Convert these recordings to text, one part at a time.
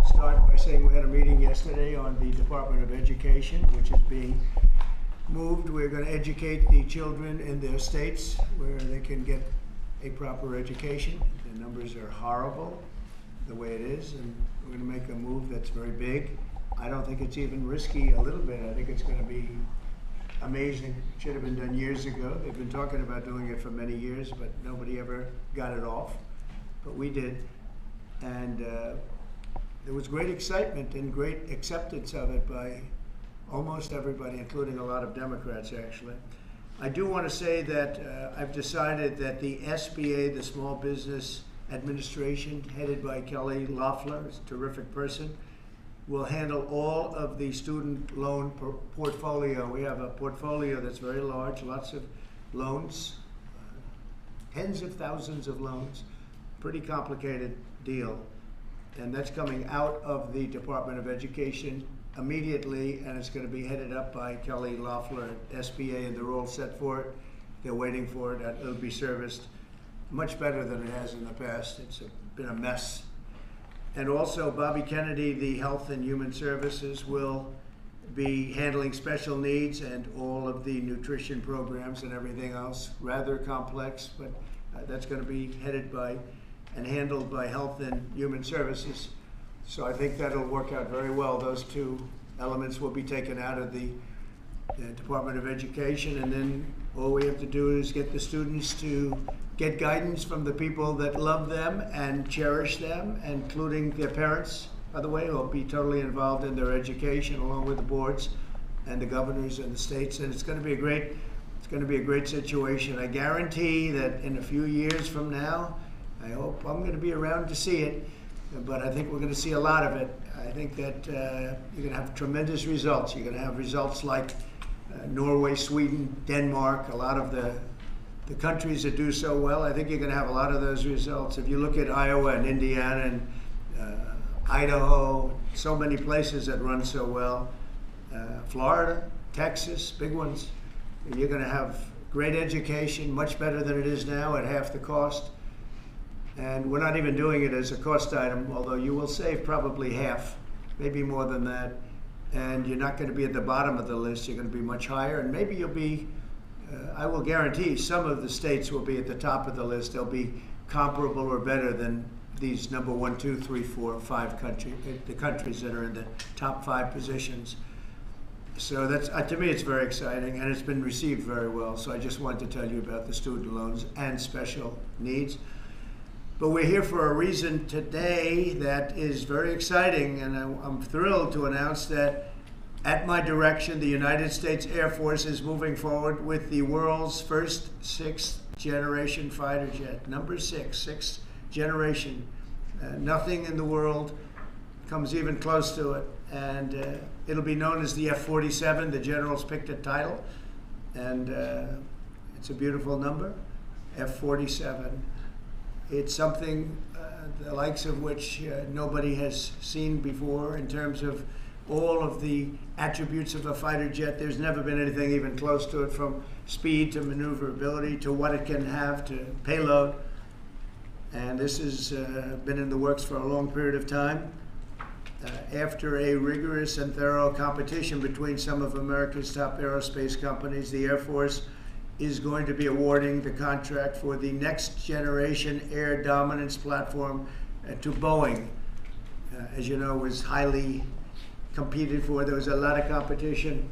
start by saying we had a meeting yesterday on the Department of Education, which is being moved. We're going to educate the children in their states where they can get a proper education. The numbers are horrible the way it is, and we're going to make a move that's very big. I don't think it's even risky a little bit. I think it's going to be amazing. It should have been done years ago. They've been talking about doing it for many years, but nobody ever got it off. But we did. And there was great excitement and great acceptance of it by almost everybody, including a lot of Democrats, actually. I do want to say that I've decided that the SBA, the Small Business Administration, headed by Kelly Loeffler, is a terrific person, will handle all of the student loan portfolio. We have a portfolio that's very large, lots of loans, tens of thousands of loans, pretty complicated deal. And that's coming out of the Department of Education immediately, and it's going to be headed up by Kelly Loeffler at SBA, and they're all set for it. They're waiting for it. It'll be serviced much better than it has in the past. It's been a mess. And also, Bobby Kennedy, the Health and Human Services, will be handling special needs and all of the nutrition programs and everything else. Rather complex, but that's going to be headed by and handled by Health and Human Services. So I think that'll work out very well. Those two elements will be taken out of the Department of Education, and then all we have to do is get the students to get guidance from the people that love them and cherish them, including their parents, by the way, who will be totally involved in their education along with the boards and the governors and the states. And it's going to be a great situation. I guarantee that in a few years from now, I hope I'm going to be around to see it, but I think we're going to see a lot of it. I think that you're going to have tremendous results. You're going to have results like Norway, Sweden, Denmark, a lot of the countries that do so well. I think you're going to have a lot of those results. If you look at Iowa and Indiana and Idaho, so many places that run so well, Florida, Texas, big ones, you're going to have great education, much better than it is now at half the cost. And we're not even doing it as a cost item, although you will save probably half, maybe more than that. And you're not going to be at the bottom of the list. You're going to be much higher. And maybe you'll be, I will guarantee some of the states will be at the top of the list. They'll be comparable or better than these number 1, 2, 3, 4, 5 countries, the countries that are in the top 5 positions. So that's, to me, it's very exciting, and it's been received very well. So I just wanted to tell you about the student loans and special needs. But we're here for a reason today that is very exciting, and I'm thrilled to announce that at my direction, the United States Air Force is moving forward with the world's first 6th generation fighter jet. Number 6, 6th generation. Nothing in the world comes even close to it. And it'll be known as the F-47. The generals picked a title, and it's a beautiful number, F-47. It's something the likes of which nobody has seen before in terms of all of the attributes of a fighter jet. There's never been anything even close to it, from speed to maneuverability to what it can have to payload. And this has been in the works for a long period of time. After a rigorous and thorough competition between some of America's top aerospace companies, the Air Force is going to be awarding the contract for the next generation air dominance platform to Boeing. As you know, was highly competed for. There was a lot of competition,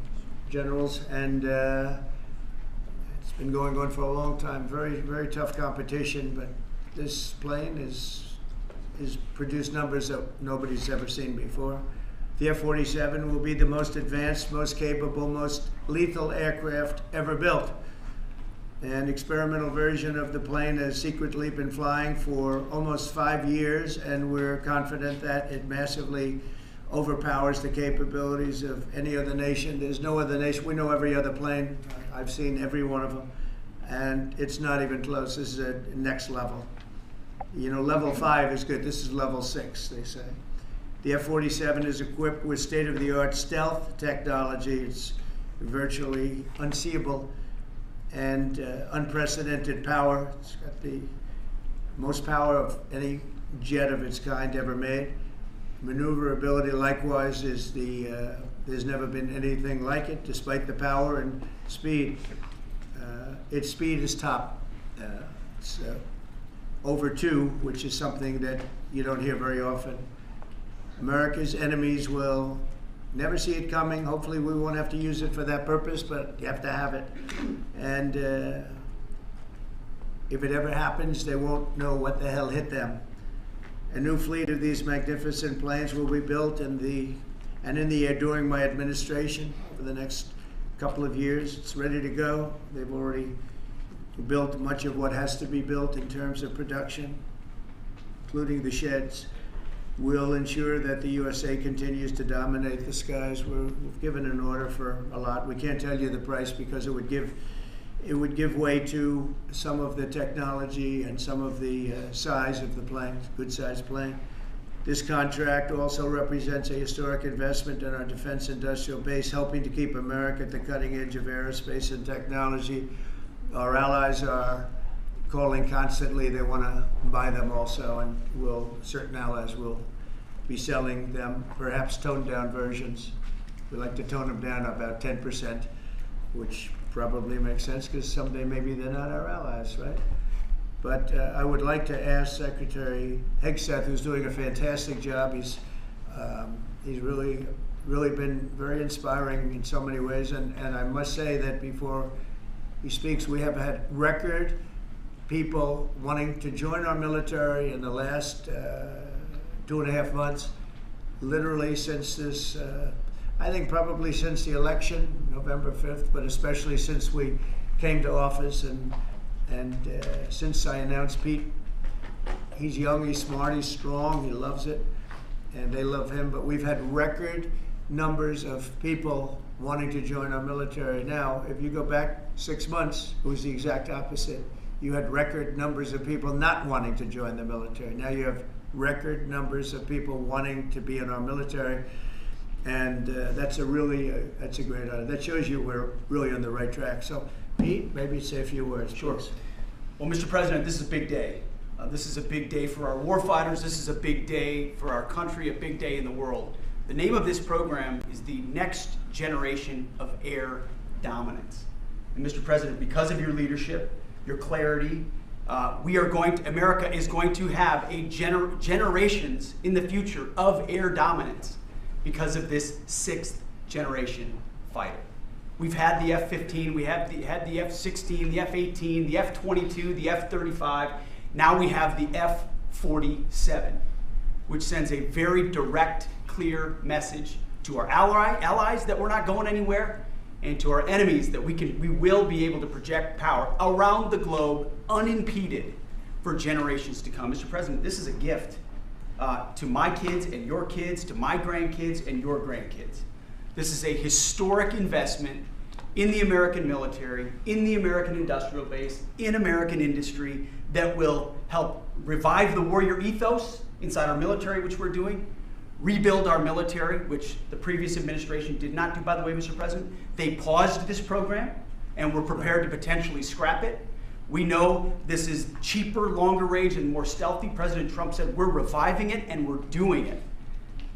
generals, and it's been going on for a long time. Very, very tough competition, but this plane is produced numbers that nobody's ever seen before. The F-47 will be the most advanced, most capable, most lethal aircraft ever built. An experimental version of the plane has secretly been flying for almost 5 years, and we're confident that it massively overpowers the capabilities of any other nation. There's no other nation. We know every other plane. I've seen every one of them, and it's not even close. This is a next level. You know, level 5 is good. This is level 6, they say. The F-47 is equipped with state-of-the-art stealth technology. It's virtually unseeable and unprecedented power. It's got the most power of any jet of its kind ever made. maneuverability likewise is there's never been anything like it, despite the power and speed. Its speed is top. It's over 2, which is something that you don't hear very often. America's enemies will never see it coming. Hopefully we won't have to use it for that purpose, but you have to have it. And if it ever happens, they won't know what the hell hit them. A new fleet of these magnificent planes will be built in the air during my administration over the next couple of years. It's ready to go. They've already built much of what has to be built in terms of production, including the sheds. We'll ensure that the USA continues to dominate the skies. We've given an order for a lot. We can't tell you the price because it would give way to some of the technology and some of the size of the plane, good sized plane. This contract also represents a historic investment in our defense industrial base, helping to keep America at the cutting edge of aerospace and technology. Our allies are calling constantly. They want to buy them also, and certain allies will be selling them, perhaps toned down versions. We like to tone them down about 10%, which probably makes sense because someday maybe they're not our allies, right? But I would like to ask Secretary Hegseth, who's doing a fantastic job. He's really been very inspiring in so many ways, and I must say that before he speaks, we have had record people wanting to join our military in the last 2.5 months, literally since this, I think probably since the election, November 5th, but especially since we came to office and since I announced Pete. He's young, he's smart, he's strong, he loves it, and they love him. But we've had record numbers of people wanting to join our military. Now, if you go back 6 months, it was the exact opposite. You had record numbers of people not wanting to join the military. Now you have record numbers of people wanting to be in our military, and that's a great honor. That shows you we're really on the right track. So, Pete, maybe say a few words. Sure. Please. Well, Mr. President, this is a big day. This is a big day for our warfighters. This is a big day for our country, a big day in the world. The name of this program is the Next Generation of Air Dominance. And Mr. President, because of your leadership, your clarity, America is going to have generations in the future of air dominance because of this 6th generation fighter. We've had the F-15, we had the F-16, the F-18, the F-22, the F-35. Now we have the F-47, which sends a very direct, clear message to our allies that we're not going anywhere, and to our enemies that we will be able to project power around the globe unimpeded for generations to come. Mr. President, this is a gift to my kids and your kids, to my grandkids and your grandkids. This is a historic investment in the American military, in the American industrial base, in American industry that will help revive the warrior ethos inside our military, which we're doing, rebuild our military, which the previous administration did not do, by the way, Mr. President. They paused this program and were prepared to potentially scrap it. We know this is cheaper, longer range, and more stealthy. President Trump said we're reviving it and we're doing it.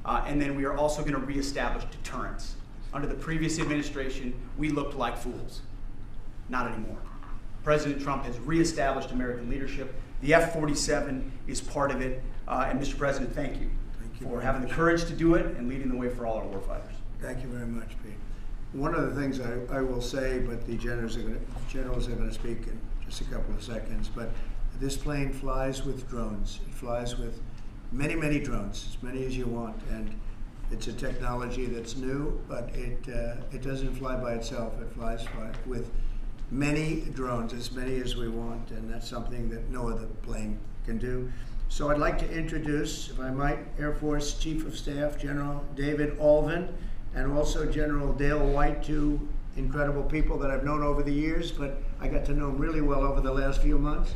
And then we are also going to reestablish deterrence. Under the previous administration, we looked like fools. Not anymore. President Trump has reestablished American leadership. The F-47 is part of it. And Mr. President, thank you for having the courage to do it and leading the way for all our warfighters. Thank you very much, Pete. One of the things I will say, but the generals are going to speak in just a couple of seconds, but this plane flies with drones. It flies with many, many drones, as many as you want, and it's a technology that's new, but it doesn't fly by itself. It flies with many drones, as many as we want, and that's something that no other plane can do. So I'd like to introduce, if I might, Air Force Chief of Staff General David Alvin, and also General Dale White, two incredible people that I've known over the years, but I got to know them really well over the last few months.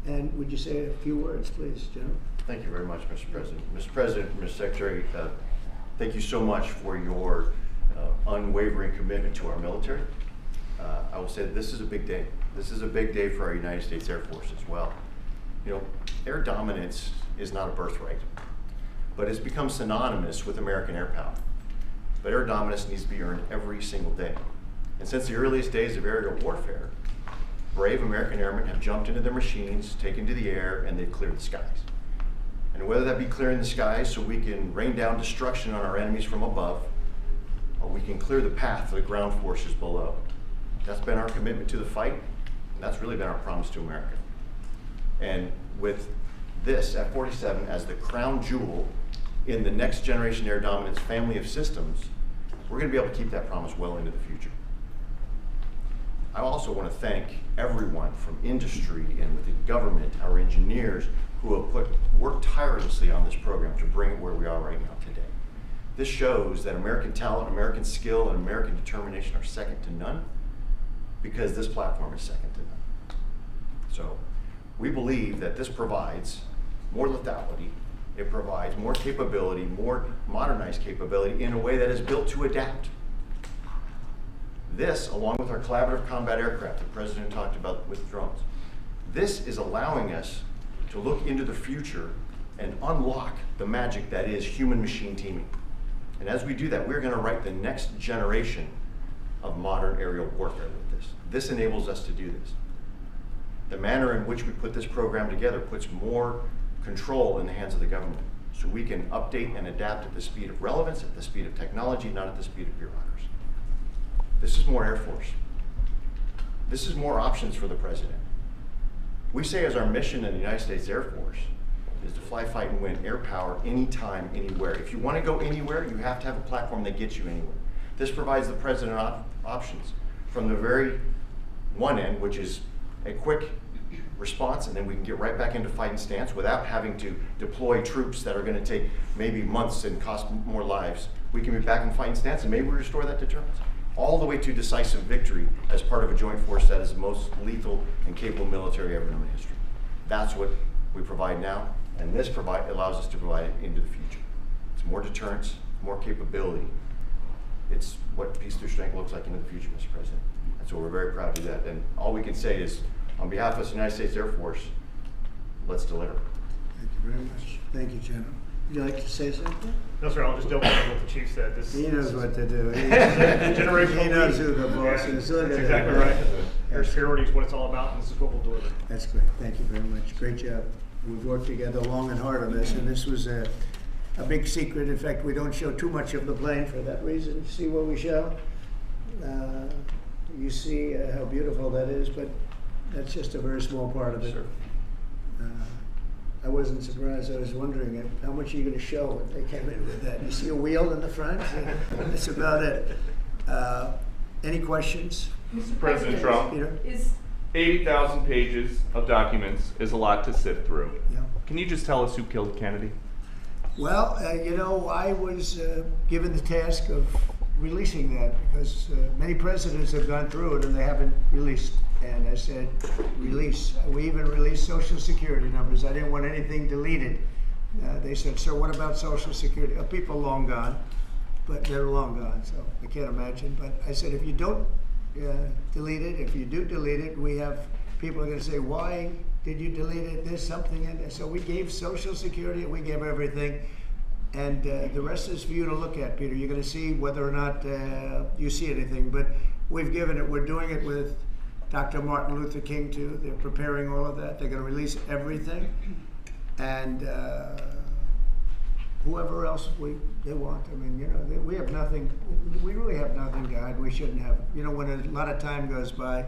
And would you say a few words, please, General? Thank you very much, Mr. President. Mr. President, Mr. Secretary, thank you so much for your unwavering commitment to our military. I will say that this is a big day. This is a big day for our United States Air Force as well. You know, air dominance is not a birthright. but it's become synonymous with American air power. But air dominance needs to be earned every single day. And since the earliest days of aerial warfare, brave American airmen have jumped into their machines, taken to the air, and they've cleared the skies. And whether that be clearing the skies so we can rain down destruction on our enemies from above, or we can clear the path for the ground forces below. That's been our commitment to the fight, and that's really been our promise to America. And with this F-47 as the crown jewel in the next generation air dominance family of systems, we're going to be able to keep that promise well into the future. I also want to thank everyone from industry and with the government, our engineers, who have worked tirelessly on this program to bring it where we are right now today. This shows that American talent, American skill, and American determination are second to none, because this platform is second to none. So we believe that this provides more lethality, it provides more capability, more modernized capability in a way that is built to adapt. This, along with our collaborative combat aircraft the President talked about with drones, this is allowing us to look into the future and unlock the magic that is human-machine teaming. And as we do that, we're going to write the next generation of modern aerial warfare with this. This enables us to do this. The manner in which we put this program together puts more control in the hands of the government, so we can update and adapt at the speed of relevance, at the speed of technology, not at the speed of bureaucracy. This is more Air Force. This is more options for the President. We say as our mission in the United States Air Force is to fly, fight, and win air power anytime, anywhere. If you want to go anywhere, you have to have a platform that gets you anywhere. This provides the President options from the very one end, which is a quick response, and then we can get right back into fighting stance without having to deploy troops that are going to take maybe months and cost more lives. We can be back in fighting stance, and maybe we restore that deterrence. All the way to decisive victory as part of a joint force that is the most lethal and capable military ever known in history. That's what we provide now, and this allows us to provide it into the future. It's more deterrence, more capability. It's what peace through strength looks like into the future, Mr. President. And so we're very proud to do that. And all we can say is, on behalf of the United States Air Force, let's deliver. Thank you very much. Thank you, General. Would you like to say something? No, sir, I'll just double down what the chief said. He knows what to do. Generational He knows who the boss is. That's exactly right. Air security is what it's all about, and this is what we'll deliver. That's great. Thank you very much. Great job. We've worked together long and hard on this, and this was a big secret. In fact, we don't show too much of the plane for that reason. You see what we show? You see how beautiful that is, but that's just a very small part of it. Sure. I wasn't surprised. I was wondering how much are you going to show when they came in with that. You see a wheel in the front? That's about it. Any questions? Mr. President Trump, Peter? is 80,000 pages of documents is a lot to sift through. Yeah. Can you just tell us who killed Kennedy? Well, I was given the task of releasing that because many presidents have gone through it and they haven't released. And I said, release. We even released Social Security numbers. I didn't want anything deleted. They said, sir, what about Social Security? People long gone, but they're long gone, so I can't imagine. But I said, if you don't delete it, if you do delete it, we have people are going to say, why did you delete it? There's something in there. So we gave Social Security, we gave everything. And the rest is for you to look at, Peter. You're going to see whether or not you see anything. But we've given it. We're doing it with Dr. Martin Luther King, too. They're preparing all of that. They're going to release everything. And whoever else they want. I mean, we have nothing. We really have nothing to hide. We shouldn't have. When a lot of time goes by.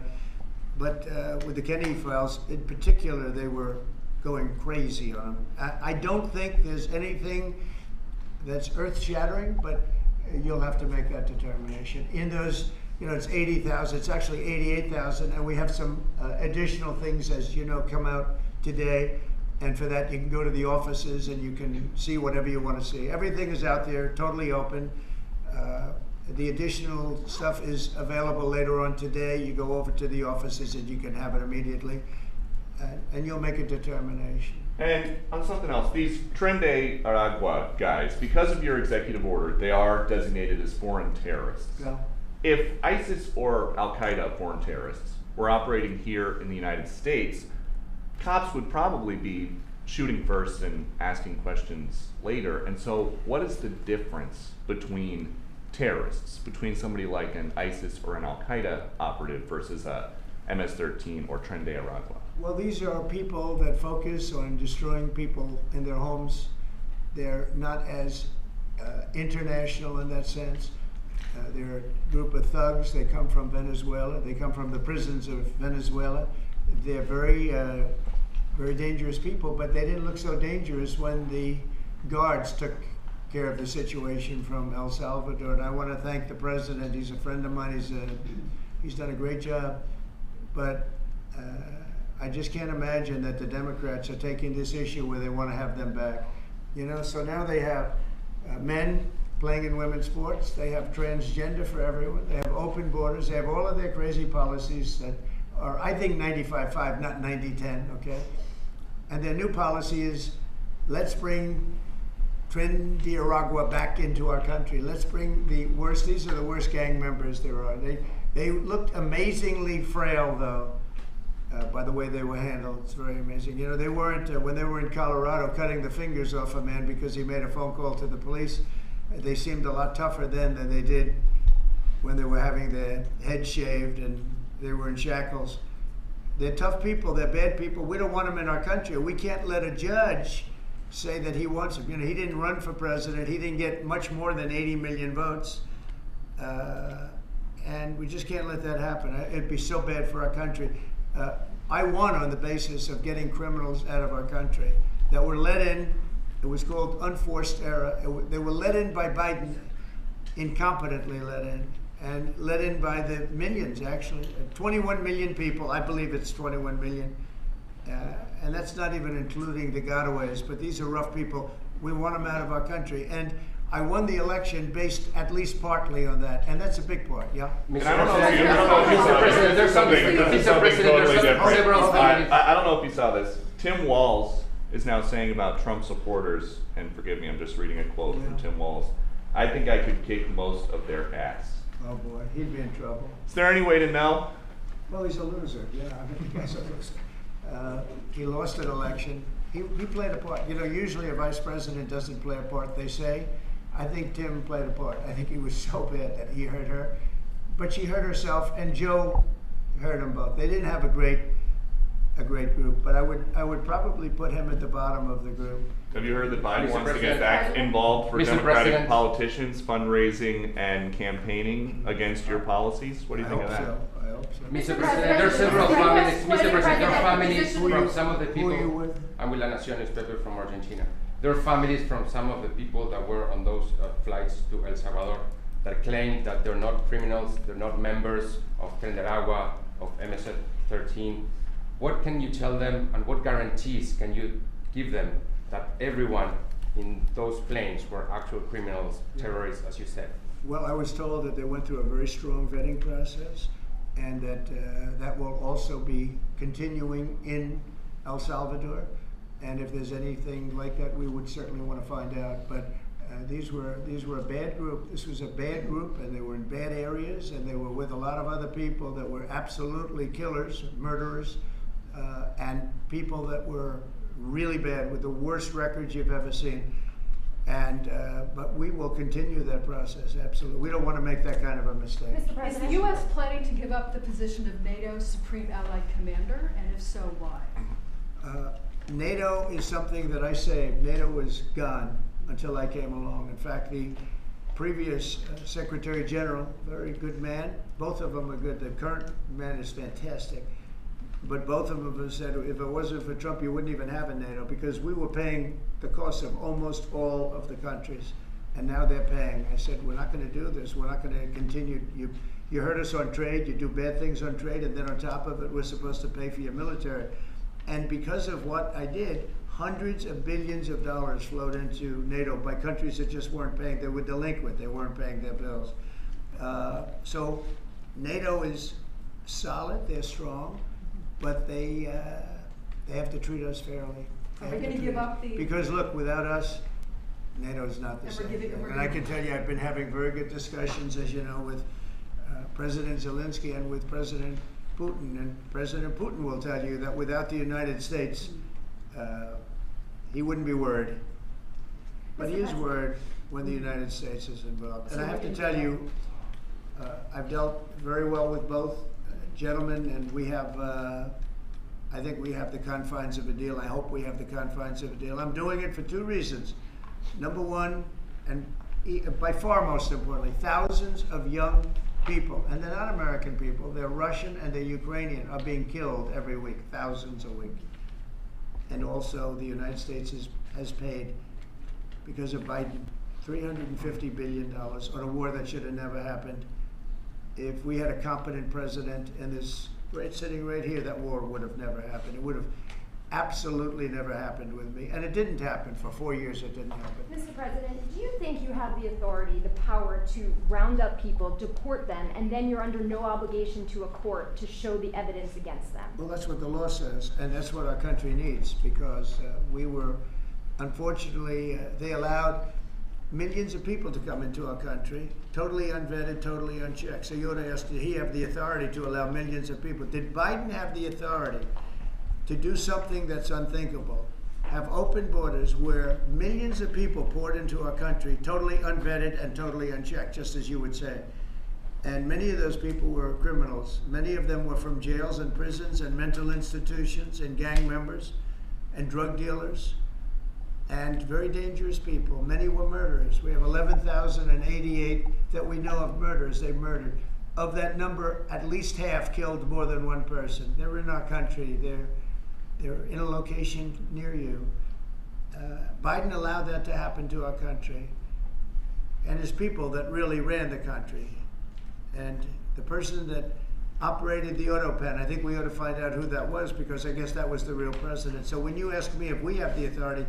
But with the Kennedy files, in particular, they were going crazy on them. I don't think there's anything that's earth-shattering, but you'll have to make that determination. In those, it's 80,000, it's actually 88,000, and we have some additional things, as you know, come out today. And for that, you can go to the offices and you can see whatever you want to see. Everything is out there, totally open. The additional stuff is available later on today. You go over to the offices and you can have it immediately. And you'll make a determination. And on something else, these Tren de Aragua guys, because of your executive order, they are designated as foreign terrorists. Yeah. If ISIS or Al-Qaeda foreign terrorists were operating here in the United States, cops would probably be shooting first and asking questions later. And so what is the difference between terrorists, between somebody like an ISIS or an Al-Qaeda operative versus a MS-13 or Tren de Aragua? Well, these are people that focus on destroying people in their homes. They're not as international in that sense. They're a group of thugs. They come from Venezuela. They come from the prisons of Venezuela. They're very, very dangerous people, but they didn't look so dangerous when the guards took care of the situation from El Salvador. And I want to thank the president. He's a friend of mine. He's done a great job. But I just can't imagine that the Democrats are taking this issue where they want to have them back. You know, so now they have men playing in women's sports. They have transgender for everyone. They have open borders. They have all of their crazy policies that are, I think, 95-5, not 90-10, okay? And their new policy is, let's bring Tren de Aragua back into our country. Let's bring the worst, these are the worst gang members there are. They looked amazingly frail, though, by the way they were handled. It's very amazing. You know, they weren't, when they were in Colorado cutting the fingers off a man because he made a phone call to the police, they seemed a lot tougher then than they did when they were having their head shaved and they were in shackles. They're tough people, they're bad people. We don't want them in our country. We can't let a judge say that he wants him. You know, he didn't run for president. He didn't get much more than 80 million votes. And we just can't let that happen. It'd be so bad for our country. I won on the basis of getting criminals out of our country that were let in. It was called unforced error. They were let in by Biden, incompetently let in, and let in by the millions, actually. 21 million people, I believe it's 21 million. And that's not even including the gotaways, but these are rough people. We want them out of our country. And I won the election based at least partly on that, and that's a big part, yeah? And I don't know if you totally different. I don't know if you saw this. Tim Walz is now saying about Trump supporters, and forgive me, I'm just reading a quote from Tim Walz, I think I could kick most of their ass. Oh boy, he'd be in trouble. Is there any way to know? Well, he's a loser, yeah, I mean, he's a loser. He lost an election. He played a part. You know, usually a vice president doesn't play a part, they say. I think Tim played a part. I think he was so bad that he hurt her. But she hurt herself, and Joe hurt them both. They didn't have a great group, but I would probably put him at the bottom of the group. Have you heard that Biden wants to get back involved for Democratic politicians, fundraising and campaigning against your policies? What do you think of that? I hope so. Mr. President, there are several families. Mr. President, there are families from some of the people. Who are you with? I'm with La Nación newspaper from Argentina. There are families from some of the people that were on those flights to El Salvador that claim that they're not criminals, they're not members of Tren de Aragua, of MS-13. What can you tell them, and what guarantees can you give them that everyone in those planes were actual criminals, terrorists, as you said? Well, I was told that they went through a very strong vetting process, and that that will also be continuing in El Salvador. And if there's anything like that, we would certainly want to find out. But these were a bad group. This was a bad group, and they were in bad areas, and they were with a lot of other people that were absolutely killers, murderers, and people that were really bad with the worst records you've ever seen. And but we will continue that process, absolutely. We don't want to make that kind of a mistake. Mr. President, is the U.S. planning to give up the position of NATO's Supreme Allied Commander, and if so, why? NATO is something that I saved. NATO was gone until I came along. In fact, the previous Secretary General, very good man, both of them are good. The current man is fantastic. But both of them have said, if it wasn't for Trump, you wouldn't even have a NATO, because we were paying the cost of almost all of the countries. And now they're paying. I said, we're not going to do this. We're not going to continue. You hurt us on trade. You do bad things on trade. And then on top of it, we're supposed to pay for your military. And because of what I did, hundreds of billions of dollars flowed into NATO by countries that just weren't paying. They were delinquent. They weren't paying their bills. So NATO is solid. They're strong. But they have to treat us fairly. Are we going to give up the... Because look, without us, NATO's not the same. And I can tell you, I've been having very good discussions, as you know, with President Zelensky and with President Putin. And President Putin will tell you that without the United States, he wouldn't be worried. But he is worried when the United States is involved. And I have to tell you, I've dealt very well with both gentlemen, and we have, I think we have the confines of a deal. I hope we have the confines of a deal. I'm doing it for two reasons. Number one, and by far most importantly, thousands of young people, and they're not American people, they're Russian and they're Ukrainian, are being killed every week, thousands a week. And also the United States has paid, because of Biden, $350 billion on a war that should have never happened. If we had a competent president in this sitting right here, that war would have never happened. It would have absolutely never happened with me. And it didn't happen. For 4 years, it didn't happen. Mr. President, do you think you have the authority, the power to round up people, deport them, and then you're under no obligation to a court to show the evidence against them? Well, that's what the law says, and that's what our country needs, because we were, unfortunately, they allowed millions of people to come into our country, totally unvetted, totally unchecked. So you ought to ask, did he have the authority to allow millions of people? Did Biden have the authority to do something that's unthinkable? Have open borders where millions of people poured into our country, totally unvetted and totally unchecked, just as you would say. And many of those people were criminals. Many of them were from jails and prisons and mental institutions and gang members and drug dealers and very dangerous people. Many were murderers. We have 11,088 that we know of murderers they've murdered. Of that number, at least half killed more than one person. They're in our country. They're in a location near you. Biden allowed that to happen to our country. And his people that really ran the country. And the person that operated the auto pen, I think we ought to find out who that was, because I guess that was the real president. So when you ask me if we have the authority,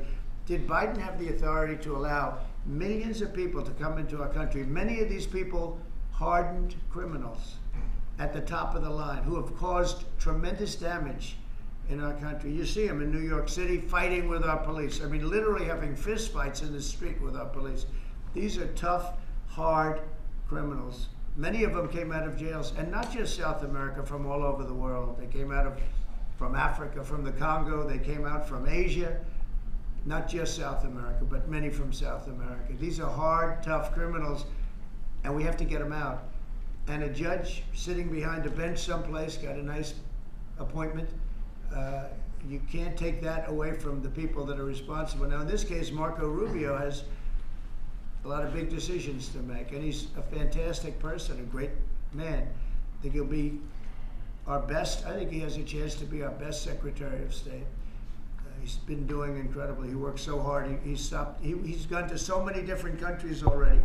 did Biden have the authority to allow millions of people to come into our country? Many of these people, hardened criminals at the top of the line who have caused tremendous damage in our country. You see them in New York City fighting with our police. I mean, literally having fist fights in the street with our police. These are tough, hard criminals. Many of them came out of jails, and not just South America, from all over the world. They came out from Africa, from the Congo. They came out from Asia. Not just South America, but many from South America. These are hard, tough criminals, and we have to get them out. And a judge sitting behind a bench someplace got a nice appointment. You can't take that away from the people that are responsible. Now, in this case, Marco Rubio has a lot of big decisions to make, and he's a fantastic person, a great man. I think he'll be our best. I think he has a chance to be our best Secretary of State. He's been doing incredibly. He works so hard. He's gone to so many different countries already,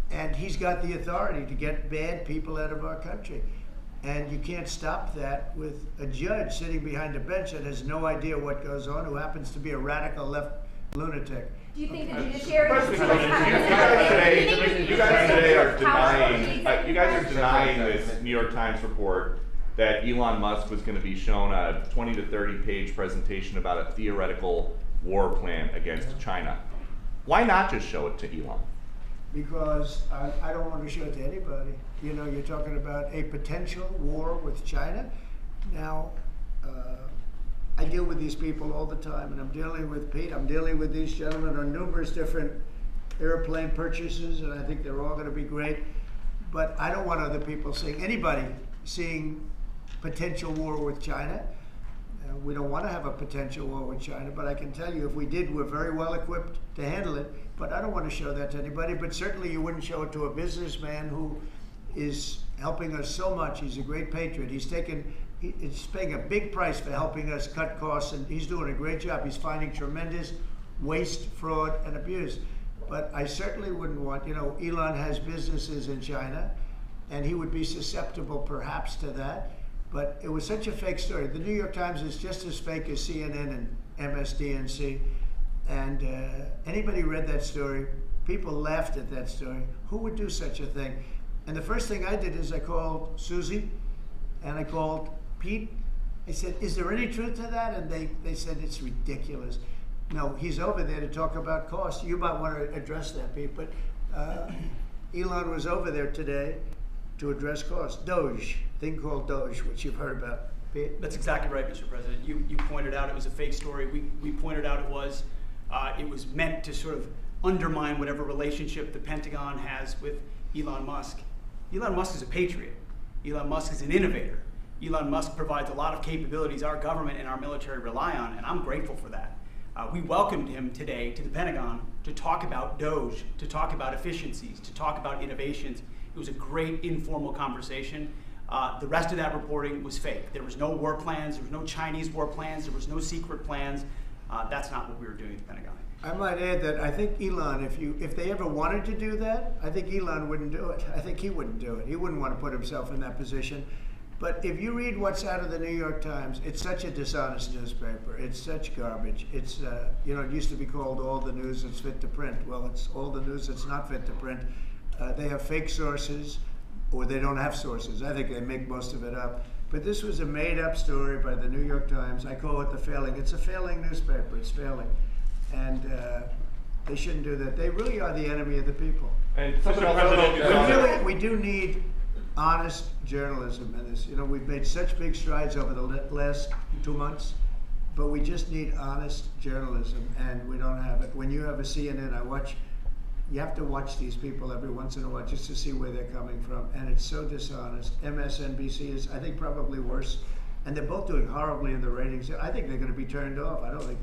and he's got the authority to get bad people out of our country. And you can't stop that with a judge sitting behind a bench that has no idea what goes on, who happens to be a radical left lunatic. Do you think the judiciary You guys today are denying. You guys are denying this New York Times report that Elon Musk was going to be shown a 20 to 30 page presentation about a theoretical war plan against China. Why not just show it to Elon? Because I don't want to show it to anybody. You know, you're talking about a potential war with China. Now, I deal with these people all the time, and I'm dealing with Pete, I'm dealing with these gentlemen on numerous different airplane purchases, and I think they're all going to be great. But I don't want other people seeing, anybody seeing potential war with China. We don't want to have a potential war with China, but I can tell you if we did, we're very well equipped to handle it. But I don't want to show that to anybody, but certainly you wouldn't show it to a businessman who is helping us so much. He's a great patriot. He's paying a big price for helping us cut costs, and he's doing a great job. He's finding tremendous waste, fraud, and abuse. But I certainly wouldn't want, you know, Elon has businesses in China, and he would be susceptible perhaps to that. But it was such a fake story. The New York Times is just as fake as CNN and MSDNC. And anybody read that story, people laughed at that story. Who would do such a thing? And the first thing I did is I called Susie and I called Pete. I said, is there any truth to that? And they said, it's ridiculous. No, he's over there to talk about cost. You might want to address that, Pete. But Elon was over there today to address cost. Doge, thing called Doge, which you've heard about. Pete? That's exactly right, Mr. President. You pointed out it was a fake story. We pointed out it was. It was meant to sort of undermine whatever relationship the Pentagon has with Elon Musk. Elon Musk is a patriot. Elon Musk is an innovator. Elon Musk provides a lot of capabilities our government and our military rely on, and I'm grateful for that. We welcomed him today to the Pentagon to talk about DOGE, to talk about efficiencies, to talk about innovations. It was a great informal conversation. The rest of that reporting was fake. There was no war plans, there was no Chinese war plans, there was no secret plans. That's not what we were doing at the Pentagon. I might add that I think Elon, if they ever wanted to do that, I think Elon wouldn't do it. I think he wouldn't do it. He wouldn't want to put himself in that position. But if you read what's out of the New York Times, it's such a dishonest newspaper. It's such garbage. It's, it used to be called all the news that's fit to print. Well, it's all the news that's not fit to print. They have fake sources, or they don't have sources. I think they make most of it up. But this was a made-up story by the New York Times. I call it the failing. It's a failing newspaper. It's failing. And they shouldn't do that. They really are the enemy of the people. And We do need honest journalism in this. We've made such big strides over the last 2 months, but we just need honest journalism, and we don't have it. When you have a CNN, you have to watch these people every once in a while just to see where they're coming from, and it's so dishonest. MSNBC is, I think, probably worse, and they're both doing horribly in the ratings. I think they're going to be turned off. I don't think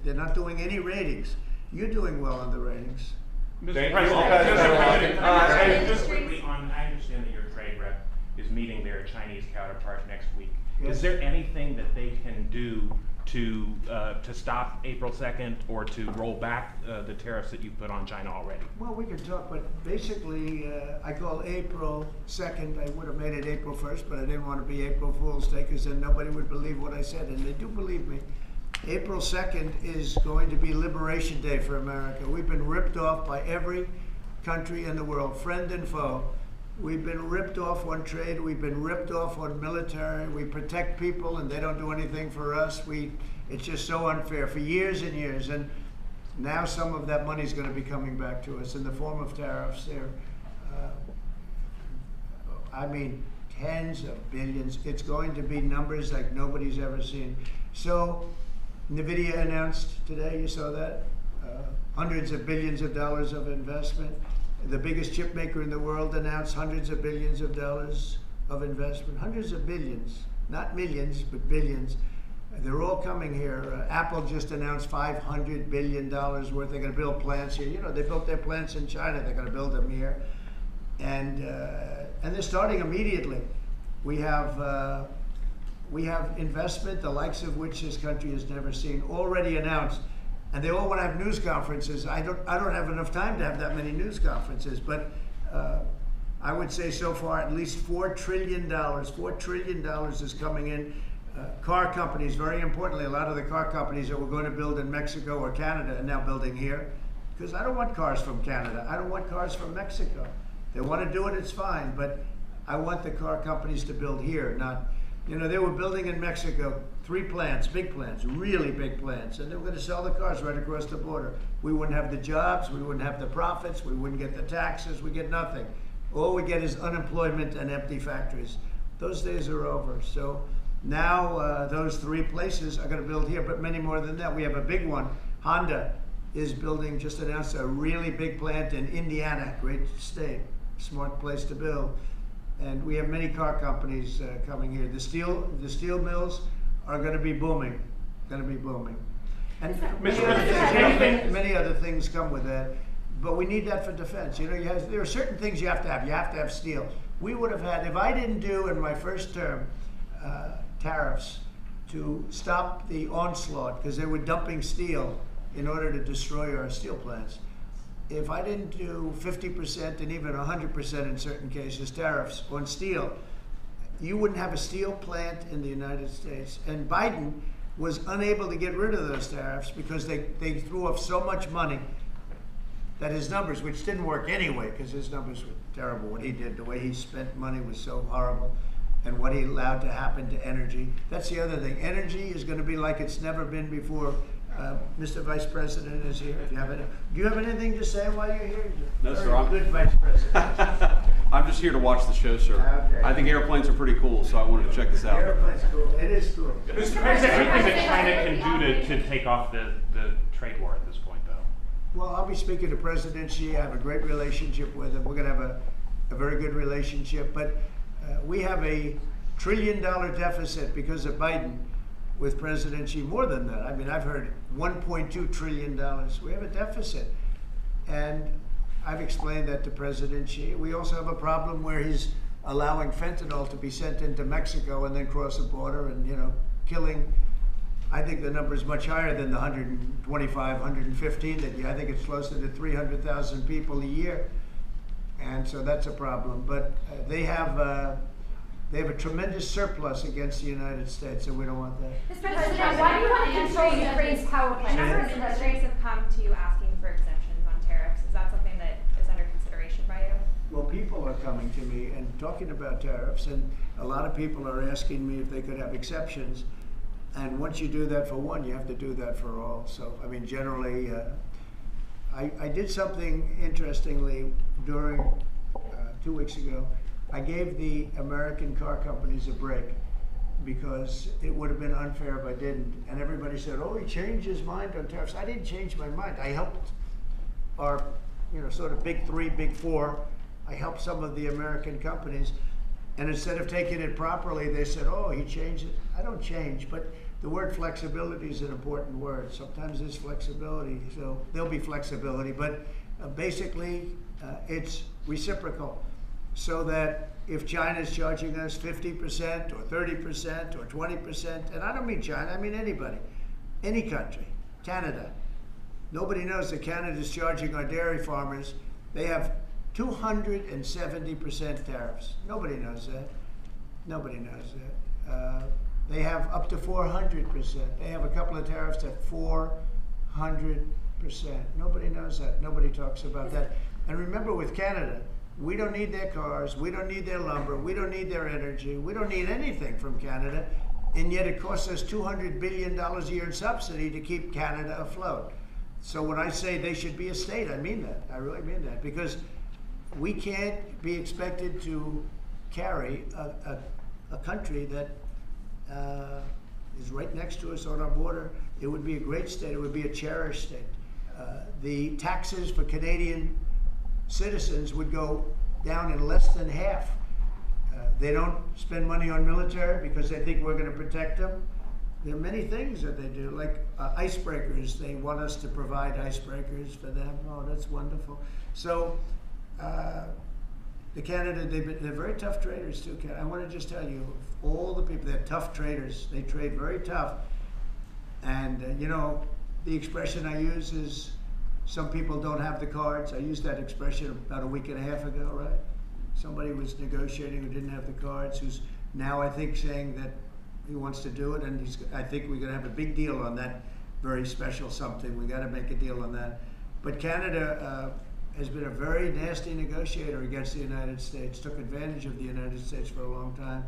they're not doing any ratings. You're doing well on the ratings. Mr. President, just quickly on, I understand that your trade rep is meeting their Chinese counterpart next week. Yes. Is there anything that they can do to stop April 2nd or to roll back the tariffs that you've put on China already? Well, we could talk, but basically, I call April 2nd. I would have made it April 1st, but I didn't want to be April Fool's Day because then nobody would believe what I said, and they do believe me. April 2nd is going to be Liberation Day for America. We've been ripped off by every country in the world, friend and foe. We've been ripped off on trade. We've been ripped off on military. We protect people and they don't do anything for us. It's just so unfair for years and years. And now some of that money is going to be coming back to us in the form of tariffs. Tens of billions. It's going to be numbers like nobody's ever seen. So NVIDIA announced today, you saw that, hundreds of billions of dollars of investment. The biggest chip maker in the world announced hundreds of billions of dollars of investment. Hundreds of billions, not millions, but billions. They're all coming here. Apple just announced $500 billion worth. They're going to build plants here. They built their plants in China. They're going to build them here. And they're starting immediately. We have investment, the likes of which this country has never seen, already announced. And they all want to have news conferences. I don't have enough time to have that many news conferences, but I would say so far at least $4 trillion. $4 trillion is coming in. Car companies, very importantly, a lot of the car companies that were going to build in Mexico or Canada are now building here. Because I don't want cars from Canada. I don't want cars from Mexico. They want to do it, it's fine, but I want the car companies to build here, not, they were building in Mexico 3 plants, big plants, really big plants, and they were going to sell the cars right across the border. We wouldn't have the jobs, we wouldn't have the profits, we wouldn't get the taxes, we get nothing. All we get is unemployment and empty factories. Those days are over. So now those 3 places are going to build here, but many more than that. We have a big one. Honda is building, just announced a really big plant in Indiana, great state, smart place to build. And we have many car companies coming here. The steel mills are going to be booming, And many other things come with that. But we need that for defense. There are certain things you have to have. You have to have steel. We would have had, if I didn't do in my first term tariffs to stop the onslaught, because they were dumping steel in order to destroy our steel plants. If I didn't do 50% and even 100% in certain cases tariffs on steel, you wouldn't have a steel plant in the United States. And Biden was unable to get rid of those tariffs because they threw off so much money that his numbers, which didn't work anyway because his numbers were terrible, what he did, the way he spent money was so horrible, and what he allowed to happen to energy. That's the other thing. Energy is going to be like it's never been before. Mr. Vice President is here. Do you have anything to say while you're here? No, sir. I'm good Vice President. I'm just here to watch the show, sir. Okay. I think airplanes are pretty cool, so I wanted to check this out. Airplane's cool. It is cool. Mr. President, anything that China can do to take off the trade war at this point, though. Well, I'll be speaking to President Xi. I have a great relationship with him. We're going to have a very good relationship. But we have a $1 trillion deficit because of Biden with President Xi. More than that. I mean, I've heard $1.2 trillion. We have a deficit. And I've explained that to President Xi. We also have a problem where he's allowing fentanyl to be sent into Mexico and then cross the border and, you know, killing. I think the number is much higher than the 125, 115 that I think it's closer to 300,000 people a year. And so that's a problem. But they have a tremendous surplus against the United States, and we don't want that. Mr. President, why do you want to control Ukraine's power plant? A number of industries have come to you asking for exemptions on tariffs. Is that something that is under consideration by you? Well, people are coming to me and talking about tariffs, and a lot of people are asking me if they could have exceptions. And once you do that for one, you have to do that for all. So, I mean, generally, I did something interestingly during 2 weeks ago. I gave the American car companies a break because it would have been unfair if I didn't. And everybody said, oh, he changed his mind on tariffs. I didn't change my mind. I helped our, you know, sort of big three, big four. I helped some of the American companies. And instead of taking it properly, they said, oh, he changed it. I don't change, but the word flexibility is an important word. Sometimes there's flexibility, so there'll be flexibility, but basically it's reciprocal. So that if China's charging us 50% or 30% or 20%, and I don't mean China, I mean anybody, any country, Canada. Nobody knows that Canada's charging our dairy farmers. They have 270% tariffs. Nobody knows that. Nobody knows that. They have up to 400%. They have a couple of tariffs at 400%. Nobody knows that. Nobody talks about that. And remember, with Canada, we don't need their cars, we don't need their lumber, we don't need their energy, we don't need anything from Canada, and yet it costs us $200 billion a year in subsidy to keep Canada afloat. So when I say they should be a state, I mean that. I really mean that, because we can't be expected to carry a country that is right next to us on our border. It would be a great state. It would be a cherished state. The taxes for Canadian citizens would go down in less than half. They don't spend money on military because they think we're going to protect them. There are many things that they do, like icebreakers. They want us to provide icebreakers for them. Oh, that's wonderful. So the Canada, they're very tough traders too. I want to just tell you, all the people, they're tough traders. They trade very tough. And you know, the expression I use is, some people don't have the cards. I used that expression about a week and a half ago, right? Somebody was negotiating who didn't have the cards, who's now, I think, saying that he wants to do it, and I think we're going to have a big deal on that very special something. We got to make a deal on that. But Canada has been a very nasty negotiator against the United States, took advantage of the United States for a long time.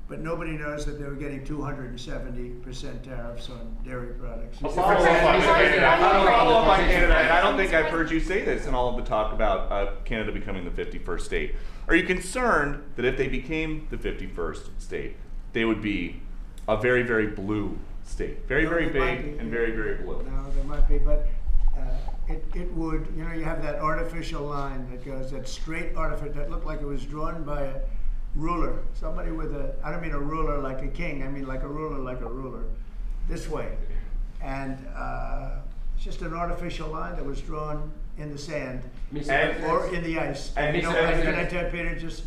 But nobody knows that they were getting 270% tariffs on dairy products. A follow-up on Canada, and I don't think I've heard you say this in all of the talk about Canada becoming the 51st state. Are you concerned that if they became the 51st state, they would be a very, very blue state? Very, very big and very, very blue. No, there might be, but it would, you know, you have that artificial line that goes, that straight artificial, that looked like it was drawn by a ruler. Somebody with I don't mean a ruler like a king, I mean like a ruler, this way. And it's just an artificial line that was drawn in the sand or in the ice. And you know, can I tell Peter, just,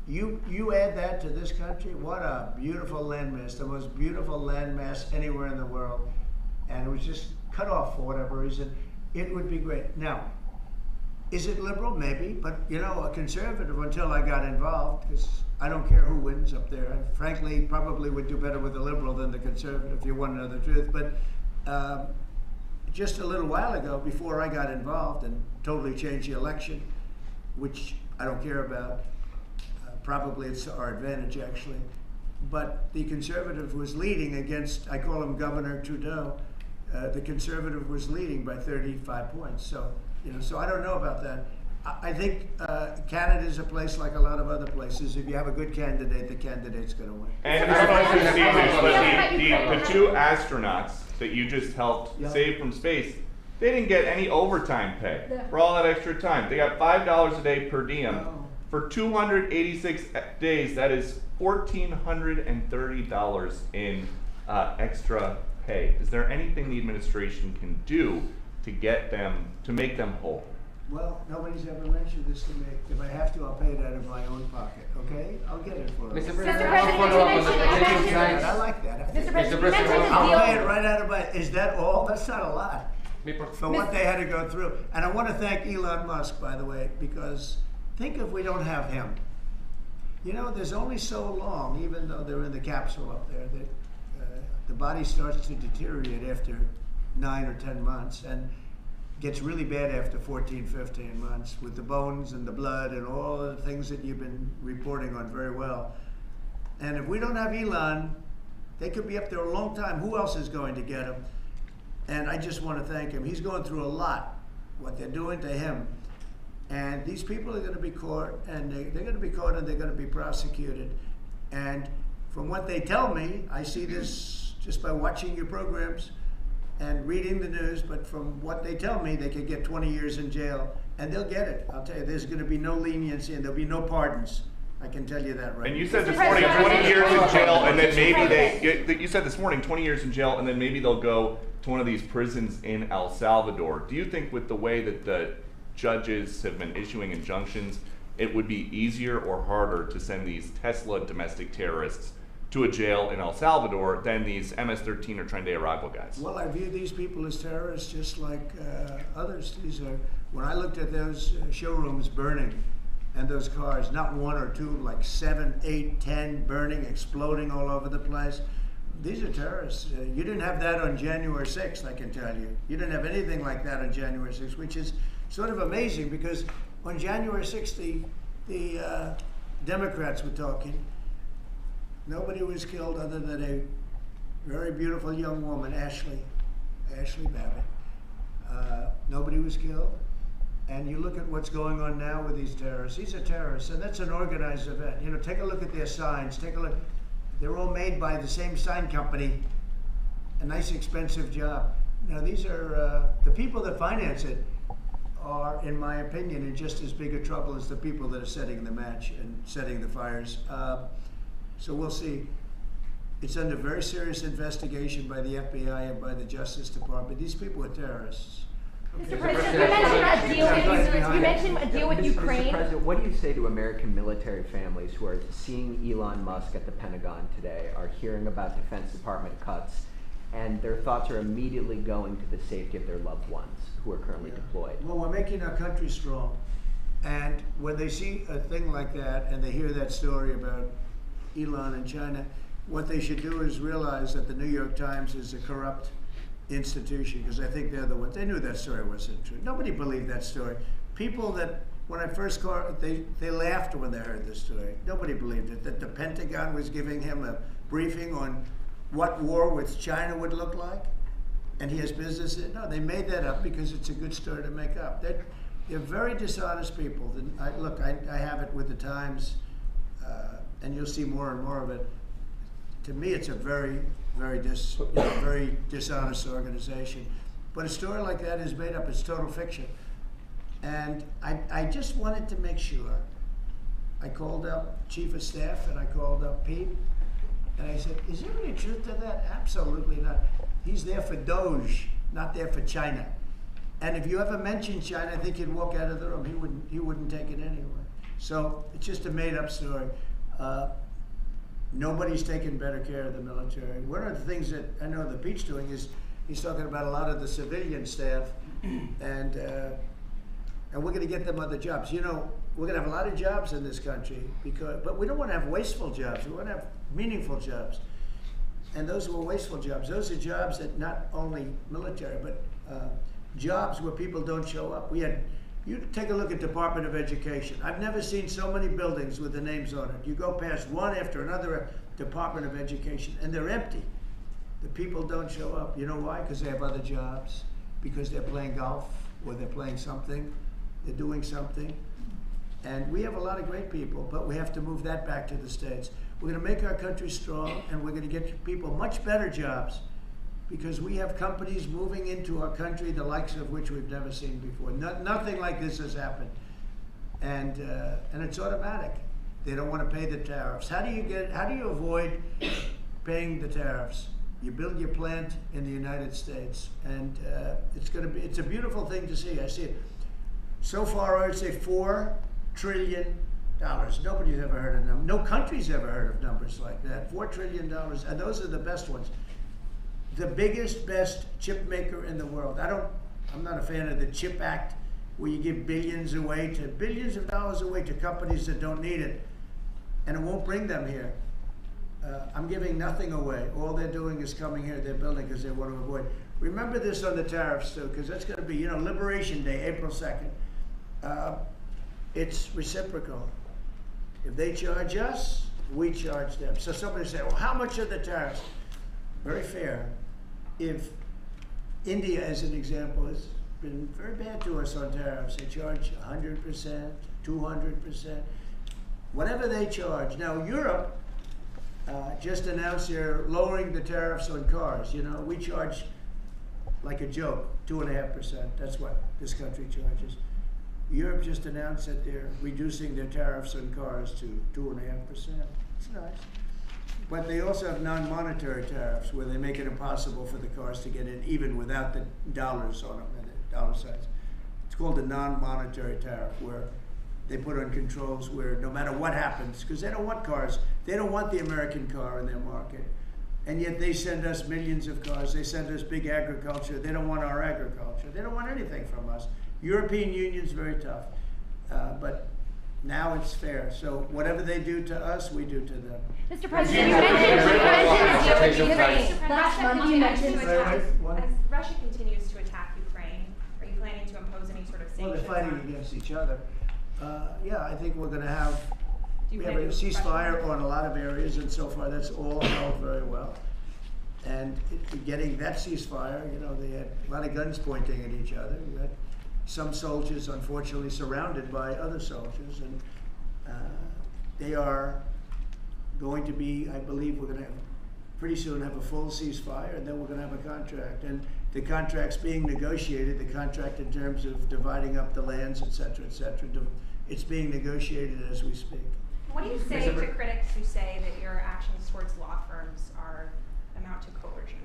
you add that to this country, what a beautiful landmass, the most beautiful landmass anywhere in the world. And it was just cut off for whatever reason. It would be great. Now, is it liberal? Maybe, but you know, a conservative until I got involved, because I don't care who wins up there. I frankly probably would do better with the liberal than the conservative, if you want to know the truth. But just a little while ago, before I got involved and totally changed the election, which I don't care about, probably it's to our advantage actually, but the conservative was leading against, I call him Governor Trudeau, the conservative was leading by 35 points. So, you know, so I don't know about that. I think Canada is a place like a lot of other places. If you have a good candidate, the candidate's going to win. And I don't know if you've seen this, but the two astronauts that you just helped Yeah. save from space, they didn't get any overtime pay Yeah. for all that extra time. They got $5 a day per diem. Oh. For 286 days, that is $1,430 in extra pay. Is there anything the administration can do to get them, to make them whole? Well, nobody's ever mentioned this to me. If I have to, I'll pay it out of my own pocket, okay? I'll get it for them. Mr. Mr. President, President, follow up on the you petition mentioned- signs. I like that. I think Mr. President, you President, mentioned the I'll deal. pay it right out of my, is that all? That's not a lot. Me por- For what they had to go through. And I want to thank Elon Musk, by the way, because think if we don't have him. You know, there's only so long, even though they're in the capsule up there, that the body starts to deteriorate after 9 or 10 months and gets really bad after 14, 15 months with the bones and the blood and all the things that you've been reporting on very well. And if we don't have Elon, they could be up there a long time. Who else is going to get him? And I just want to thank him. He's going through a lot, what they're doing to him. And these people are going to be caught, and they're going to be caught, and they're going to be prosecuted. And from what they tell me, I see this just by watching your programs and reading the news, but from what they tell me, they could get 20 years in jail, and they'll get it. I'll tell you, there's going to be no leniency, and there'll be no pardons. I can tell you that right And you now. said this Mr. morning President, 20 years in jail, and then Mr. maybe President. you said this morning 20 years in jail, and then maybe they'll go to one of these prisons in El Salvador. Do you think with the way that the judges have been issuing injunctions, it would be easier or harder to send these Tesla domestic terrorists to a jail in El Salvador than these MS-13 or Tren de Aragua guys? Well, I view these people as terrorists just like others. These are, when I looked at those showrooms burning and those cars, not one or two, like 7, 8, 10 burning, exploding all over the place. These are terrorists. You didn't have that on January 6th, I can tell you. You didn't have anything like that on January 6th, which is sort of amazing because on January 6th, the Democrats were talking. Nobody was killed other than a very beautiful young woman, Ashley Babbitt. Nobody was killed. And you look at what's going on now with these terrorists. These are terrorists, and that's an organized event. You know, take a look at their signs. Take a look. They're all made by the same sign company. A nice, expensive job. Now, these are the people that finance it are, in my opinion, in just as big a trouble as the people that are setting the match and setting the fires. So we'll see. It's under very serious investigation by the FBI and by the Justice Department. These people are terrorists. Mr. President, you mentioned a deal with Ukraine. Mr. President, what do you say to American military families who are seeing Elon Musk at the Pentagon today, are hearing about Defense Department cuts, and their thoughts are immediately going to the safety of their loved ones who are currently deployed? Well, we're making our country strong. And when they see a thing like that and they hear that story about Elon and China, what they should do is realize that the New York Times is a corrupt institution, because I think they're the ones. They knew that story wasn't true. Nobody believed that story. People that, when I first called, they laughed when they heard the story. Nobody believed it, that the Pentagon was giving him a briefing on what war with China would look like, and he has business. No, they made that up because it's a good story to make up. They're very dishonest people. I have it with the Times, and you'll see more and more of it. To me, it's a very dishonest organization. But a story like that is made up. It's total fiction. And I just wanted to make sure. I called up Chief of Staff and I called up Pete, and I said, is there any truth to that? Absolutely not. He's there for Doge, not there for China. And if you ever mention China, I think he'd walk out of the room. He wouldn't take it anyway. So it's just a made-up story. Nobody's taking better care of the military. One of the things that I know that Pete's doing is he's talking about a lot of the civilian staff, and we're going to get them other jobs. You know, we're going to have a lot of jobs in this country, but we don't want to have wasteful jobs. We want to have meaningful jobs. And those were wasteful jobs. Those are jobs that not only military, but jobs where people don't show up. You take a look at Department of Education. I've never seen so many buildings with the names on it. You go past one after another Department of Education, and they're empty. The people don't show up. You know why? Because they have other jobs, because they're playing golf, or they're playing something, they're doing something. And we have a lot of great people, but we have to move that back to the States. We're going to make our country strong, and we're going to get people much better jobs, because we have companies moving into our country the likes of which we've never seen before. Nothing like this has happened. And it's automatic. They don't want to pay the tariffs. How do you avoid paying the tariffs? You build your plant in the United States, and it's a beautiful thing to see. I see it. So far, I would say $4 trillion. Nobody's ever heard of them. No country's ever heard of numbers like that. $4 trillion, and those are the best ones. The biggest, best chip maker in the world. I'm not a fan of the CHIP Act, where you give billions of dollars away to companies that don't need it, and it won't bring them here. I'm giving nothing away. All they're doing is coming here. They're building because they want to avoid. Remember this on the tariffs too, because that's going to be, Liberation Day, April 2nd. It's reciprocal. If they charge us, we charge them. So somebody say, well, how much are the tariffs? Very fair. If India, as an example, has been very bad to us on tariffs, they charge 100%, 200%, whatever they charge. Now, Europe just announced they're lowering the tariffs on cars. We charge like a joke, 2.5%. That's what this country charges. Europe just announced that they're reducing their tariffs on cars to 2.5%. It's nice. But they also have non-monetary tariffs where they make it impossible for the cars to get in even without the dollars on them and the dollar signs. It's called a non-monetary tariff, where they put on controls where no matter what happens, because they don't want cars, they don't want the American car in their market. And yet they send us millions of cars, they send us big agriculture, they don't want our agriculture, they don't want anything from us. European Union's very tough, but now it's fair. So whatever they do to us, we do to them. Mr. President, you mentioned last month you mentioned as Russia continues to attack Ukraine, are you planning to impose any sort of sanctions? Well, they're fighting against each other. Yeah, I think we're going to have Do we you have a plan to ceasefire on a lot of areas, and so far that's all held very well. And getting that ceasefire, they had a lot of guns pointing at each other. We had some soldiers, unfortunately, surrounded by other soldiers, and they are going to be, I believe, we're going to have, pretty soon have a full ceasefire, and then we're going to have a contract. And the contract's being negotiated, the contract in terms of dividing up the lands, et cetera, et cetera. It's being negotiated as we speak. What do you say to critics who say that your actions towards law firms amount to coercion?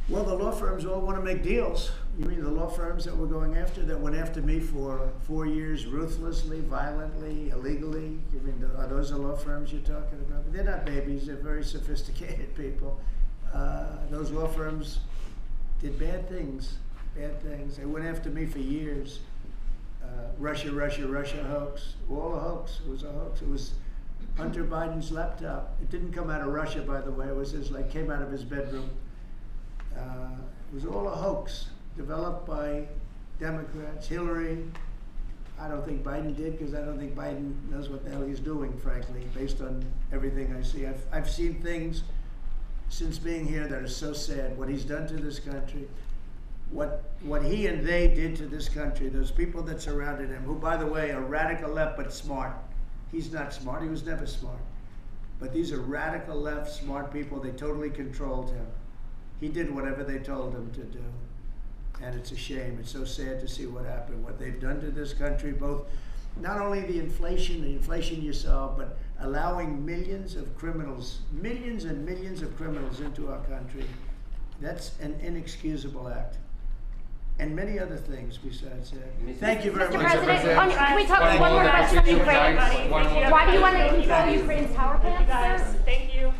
Well, the law firms all want to make deals. You mean the law firms that we're going after, that went after me for 4 years, ruthlessly, violently, illegally? You mean, are those the law firms you're talking about? But they're not babies. They're very sophisticated people. Those law firms did bad things, bad things. They went after me for years. Russia hoax. All a hoax. It was a hoax. It was Hunter Biden's laptop. It didn't come out of Russia, by the way. It was came out of his bedroom. It was all a hoax, developed by Democrats. Hillary, I don't think Biden did, because I don't think Biden knows what the hell he's doing, frankly, based on everything I see. I've seen things since being here that are so sad. What he's done to this country, what he and they did to this country, those people that surrounded him, who, by the way, are radical left but smart. He's not smart. He was never smart. But these are radical left, smart people. They totally controlled him. He did whatever they told him to do. And it's a shame. It's so sad to see what happened, what they've done to this country, both not only the inflation you saw, but allowing millions and millions of criminals into our country. That's an inexcusable act. And many other things besides that. Thank you very Mr. much. President, can we talk one more question on Ukraine? Why do you want to control Ukraine's power plants, sir? Thank you.